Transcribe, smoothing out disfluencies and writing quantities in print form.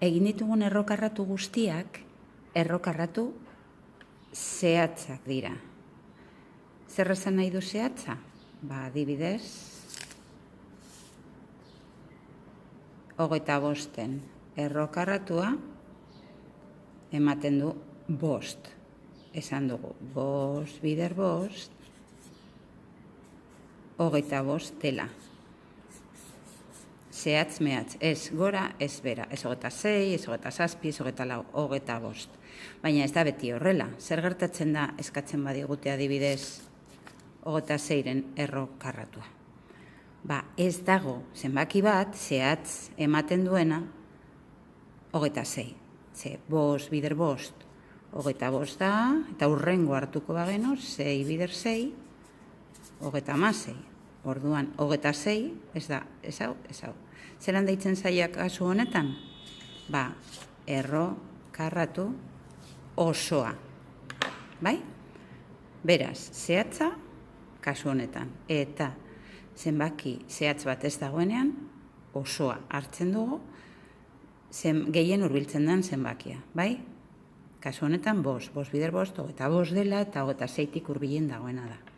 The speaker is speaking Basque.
egin ditugun errokarratu guztiak, errokarratu zehatzak dira. Zer esan nahi du zehatza? Adibidez, 25 errokarratua ematen du 5. Esan dugu, 5 bider 5, 25 dela. Zehatz mehatz, ez gora, ez bera, ez 26, ez 27, ez 24, 25. Baina ez da beti horrela. Zer gertatzen da eskatzen badigute adibidez 26-ren errokarratua? Ez dago zenbaki bat zehatz ematen duena 26. Ze 5 bider 5, 25 da, eta hurrengo hartuko bagenu, 6 bider 6, 36. Orduan, 26, ez da, ez hau. Zeran deitzen zaiak kasu honetan? Errokarratu osoa. Bai? Beraz, zehatza kasu honetan. Eta zenbaki zehatz bat ez dagoenean, osoa hartzen dugu, gehien hurbiltzen den zenbakia. Bai? Kasu honetan 5 bider 5, 25 dela, eta 26-tik hurbilen dagoena da.